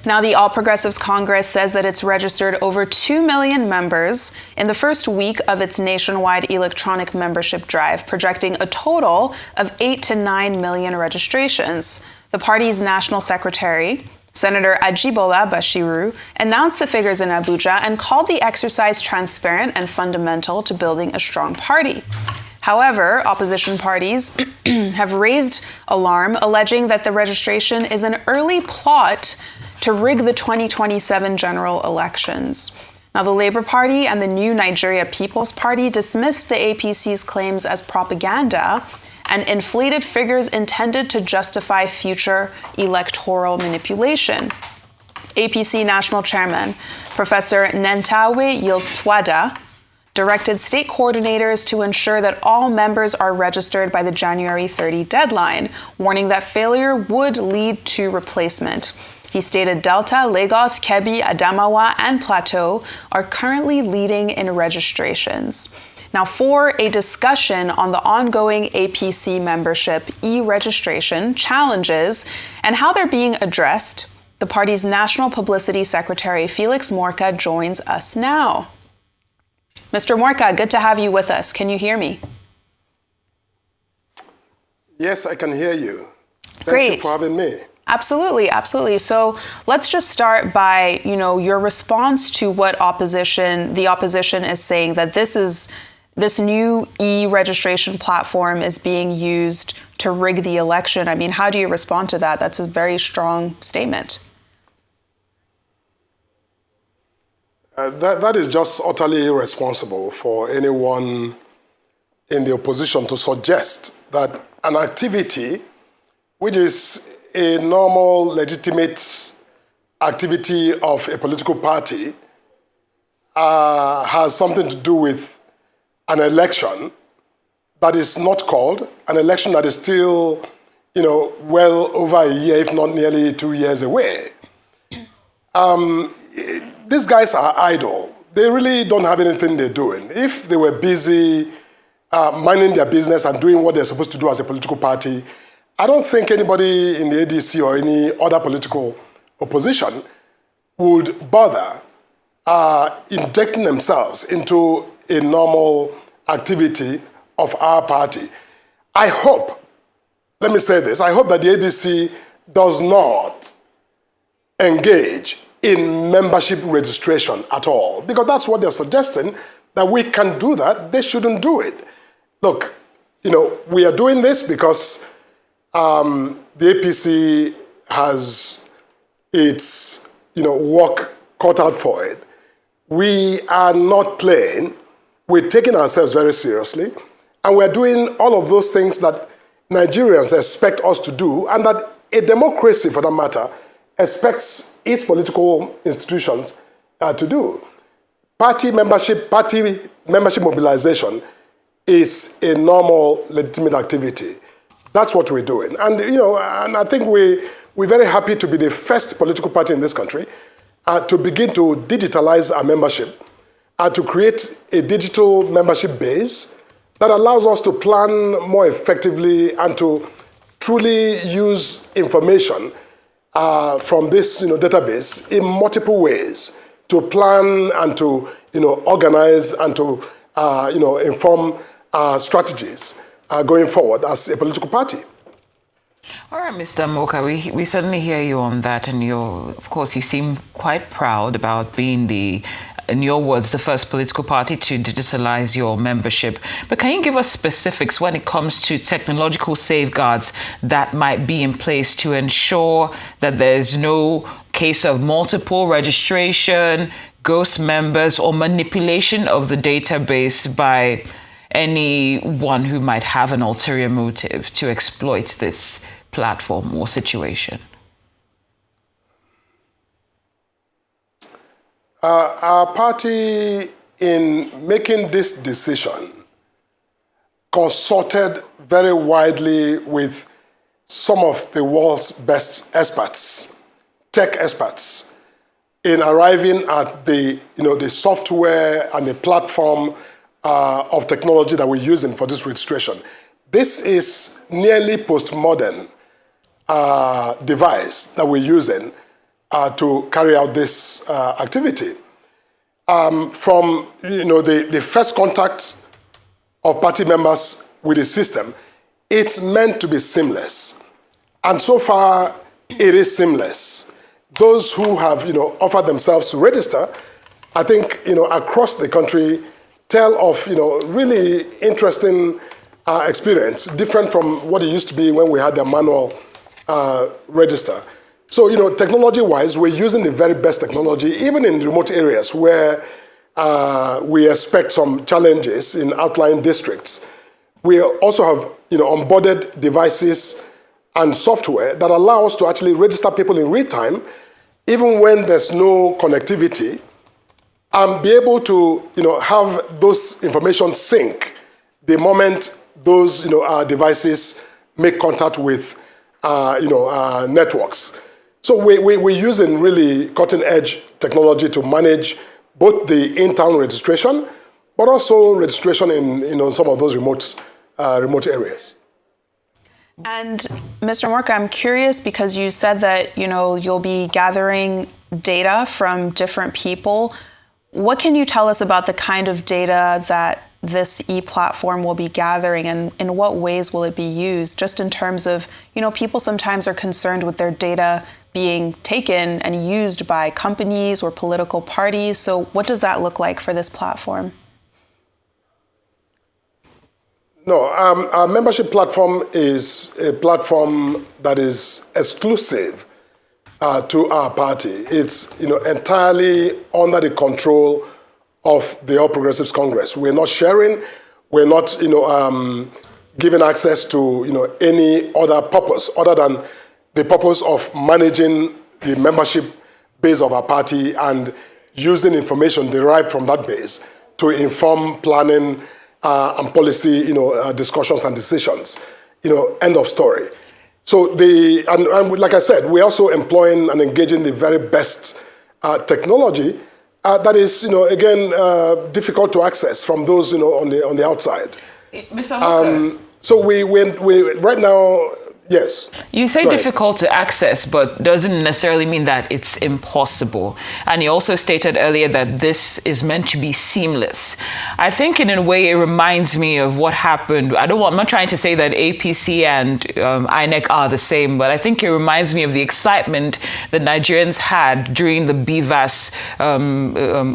Now, the All Progressives Congress says that it's registered over 2 million members in the first week of its nationwide electronic membership drive, projecting a total of 8 to 9 million registrations. The party's national secretary, Senator Ajibola Bashiru, announced the figures in Abuja and called the exercise transparent and fundamental to building a strong party. However, opposition parties have raised alarm, alleging that the registration is an early plot to rig the 2027 general elections. Now, the Labour Party and the New Nigeria People's Party dismissed the APC's claims as propaganda and inflated figures intended to justify future electoral manipulation. APC National Chairman Professor Nentawe Yiltwada directed state coordinators to ensure that all members are registered by the January 30 deadline, warning that failure would lead to replacement. He stated Delta, Lagos, Kebbi, Adamawa, and Plateau are currently leading in registrations. Now, for a discussion on the ongoing APC membership e-registration challenges and how they're being addressed, the party's National Publicity Secretary Felix Morka joins us now. Mr. Morka, good to have you with us. Can you hear me? Yes, I can hear you. Great. Thank you for having me. Absolutely, absolutely. So let's just start by, your response to what the opposition is saying, that this new e-registration platform is being used to rig the election. I mean, how do you respond to that? That's a very strong statement. That is just utterly irresponsible for anyone in the opposition to suggest that an activity which is a normal, legitimate activity of a political party has something to do with an election that is not called, an election that is still, well over a year, if not nearly 2 years away. These guys are idle. They really don't have anything they're doing. If they were busy minding their business and doing what they're supposed to do as a political party, I don't think anybody in the ADC or any other political opposition would bother injecting themselves into a normal activity of our party. I hope, let me say this, I hope that the ADC does not engage in membership registration at all, because that's what they're suggesting, that we can do that. They shouldn't do it. Look, we are doing this because the APC has its, work cut out for it. We are not playing. We're taking ourselves very seriously, and we're doing all of those things that Nigerians expect us to do, and that a democracy, for that matter, expects its political institutions to do. Party membership mobilization is a normal, legitimate activity. That's what we're doing. And, and I think we're very happy to be the first political party in this country to begin to digitalize our membership, to create a digital membership base that allows us to plan more effectively and to truly use information from this database in multiple ways to plan and to organize and to inform strategies going forward as a political party. All right, Mr. Morka, we certainly hear you on that, and of course, you seem quite proud about being in your words, the first political party to digitalize your membership. But can you give us specifics when it comes to technological safeguards that might be in place to ensure that there's no case of multiple registration, ghost members, or manipulation of the database by anyone who might have an ulterior motive to exploit this platform or situation? Our party, in making this decision, consulted very widely with some of the world's best experts, tech experts, in arriving at the software and the platform of technology that we're using for this registration. This is nearly postmodern device that we're using to carry out this activity. From the first contact of party members with the system, it's meant to be seamless. And so far, it is seamless. Those who have offered themselves to register, I think across the country, tell of really interesting experience, different from what it used to be when we had the manual register. So technology-wise, we're using the very best technology, even in remote areas where we expect some challenges in outlying districts. We also have onboarded devices and software that allow us to actually register people in real time, even when there's no connectivity, and be able to have those information sync the moment those devices make contact with networks. So we're using really cutting-edge technology to manage both the in-town registration, but also registration in some of those remote areas. And Mr. Morka, I'm curious because you said that you'll be gathering data from different people. What can you tell us about the kind of data that this e-platform will be gathering, and in what ways will it be used? Just in terms of, people sometimes are concerned with their data being taken and used by companies or political parties. So what does that look like for this platform? No, our membership platform is a platform that is exclusive to our party. It's entirely under the control of the All Progressives Congress. We're not sharing. We're not giving access to any other purpose other than the purpose of managing the membership base of our party and using information derived from that base to inform planning and policy discussions and decisions. End of story. So and like I said, we're also employing and engaging the very best technology that is, again, difficult to access from those, on the outside. Mr. Morka. So we right now, yes. You say difficult to access, but doesn't necessarily mean that it's impossible. And you also stated earlier that this is meant to be seamless. I think in a way it reminds me of what happened. I'm not trying to say that APC and INEC are the same, but I think it reminds me of the excitement that Nigerians had during the BVAS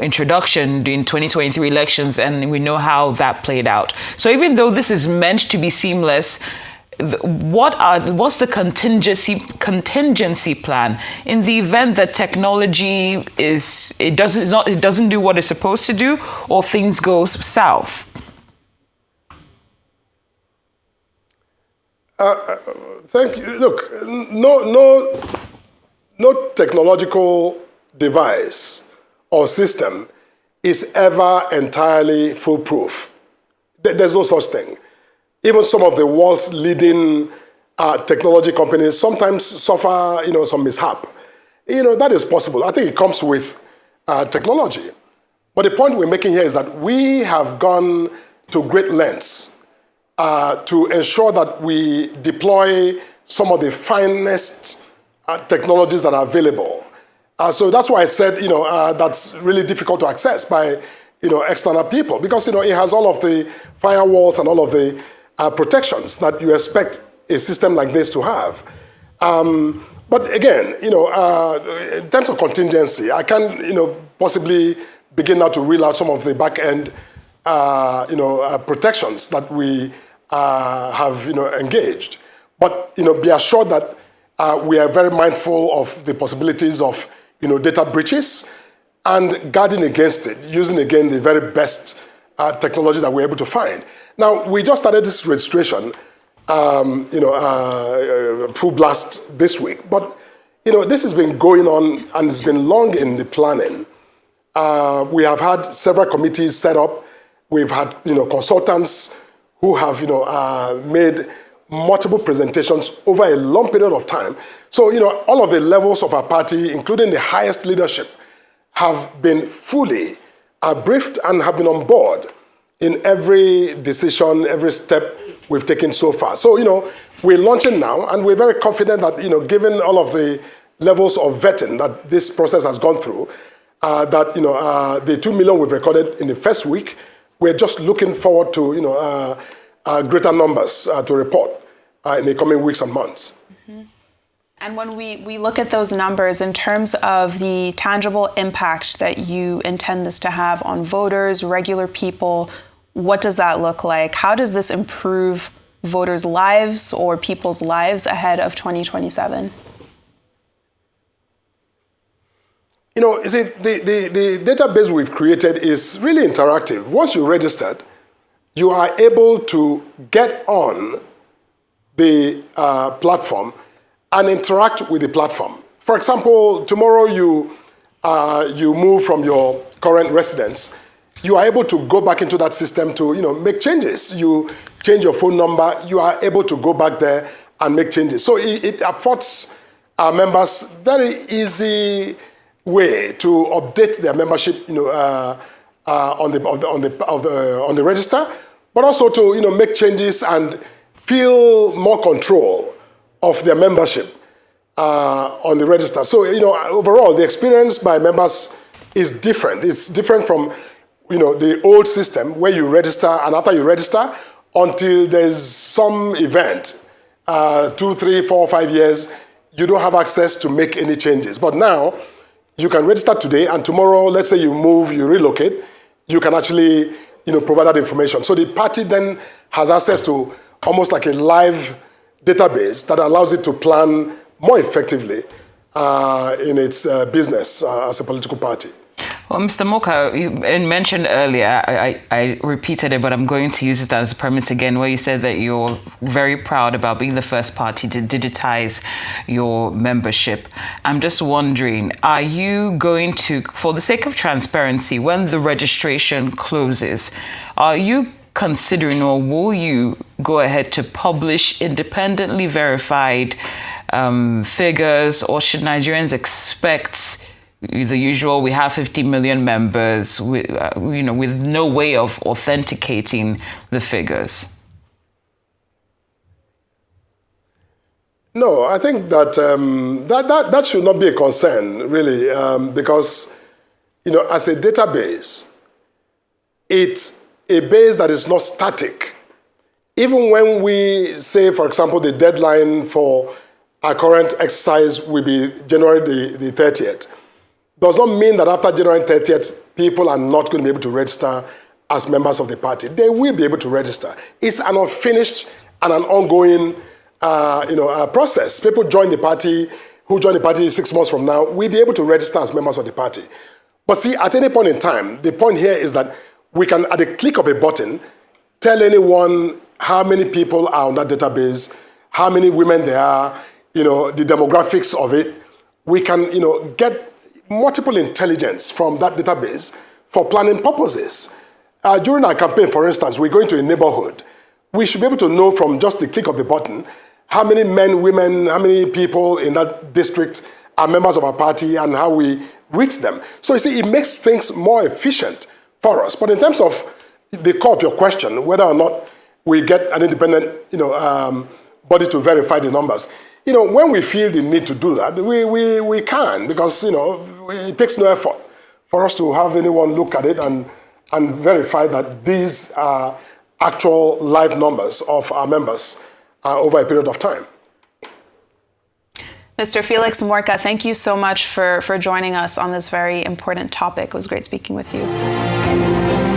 introduction in 2023 elections, and we know how that played out. So even though this is meant to be seamless, what's the contingency plan in the event that technology doesn't do what it's supposed to do, or things go south? Thank you. Look, no technological device or system is ever entirely foolproof. There's no such thing. Even some of the world's leading technology companies sometimes suffer, some mishap. That is possible. I think it comes with technology. But the point we're making here is that we have gone to great lengths to ensure that we deploy some of the finest technologies that are available. So that's why I said, that's really difficult to access by, external people, because, it has all of the firewalls and all of the protections that you expect a system like this to have. But again, in terms of contingency, I can, possibly begin now to reel out some of the back-end, protections that we have, engaged. But, be assured that we are very mindful of the possibilities of, data breaches and guarding against it, using, again, the very best technology that we're able to find. Now, we just started this registration, full blast this week. But, this has been going on and it's been long in the planning. We have had several committees set up. We've had, consultants who have, made multiple presentations over a long period of time. So, all of the levels of our party, including the highest leadership, have been fully briefed and have been on board in every decision, every step we've taken so far. So, we're launching now, and we're very confident that, given all of the levels of vetting that this process has gone through, the 2 million we've recorded in the first week, we're just looking forward to greater numbers to report in the coming weeks and months. Mm-hmm. And when we look at those numbers in terms of the tangible impact that you intend this to have on voters, regular people, what does that look like? How does this improve voters' lives or people's lives ahead of 2027? You see, the database we've created is really interactive. Once you're registered, you are able to get on the platform and interact with the platform. For example, tomorrow you move from your current residence, you are able to go back into that system to make changes. You change your phone number, you are able to go back there and make changes. So it affords our members very easy way to update their membership on the register, but also to make changes and feel more control of their membership on the register. So overall the experience by members is different. It's different from the old system where you register, and after you register, until there's some event, 2, 3, 4, 5 years, you don't have access to make any changes. But now, you can register today, and tomorrow, let's say you move, you relocate, you can actually provide that information. So the party then has access to almost like a live database that allows it to plan more effectively in its business as a political party. Well, Mr. Morka, you mentioned earlier, I repeated it, but I'm going to use it as a premise again, where you said that you're very proud about being the first party to digitize your membership. I'm just wondering, are you going to, for the sake of transparency, when the registration closes, are you considering, or will you go ahead to publish independently verified figures, or should Nigerians expect the usual, we have 50 million members, with no way of authenticating the figures? No, I think that that should not be a concern, really, because, as a database, it's a base that is not static. Even when we say, for example, the deadline for our current exercise will be January the 30th, does not mean that after January 30th, people are not going to be able to register as members of the party. They will be able to register. It's an unfinished and an ongoing process. People join the party, who join the party 6 months from now, will be able to register as members of the party. But see, at any point in time, the point here is that we can, at the click of a button, tell anyone how many people are on that database, how many women there are, the demographics of it. We can, get multiple intelligence from that database for planning purposes. During our campaign, for instance, we're going to a neighborhood. We should be able to know from just the click of the button how many men, women, how many people in that district are members of our party and how we reach them. So you see, it makes things more efficient for us. But in terms of the core of your question, whether or not we get an independent body to verify the numbers, when we feel the need to do that, we can, because, it takes no effort for us to have anyone look at it and verify that these are actual live numbers of our members over a period of time. Mr. Felix Morka, thank you so much for joining us on this very important topic. It was great speaking with you.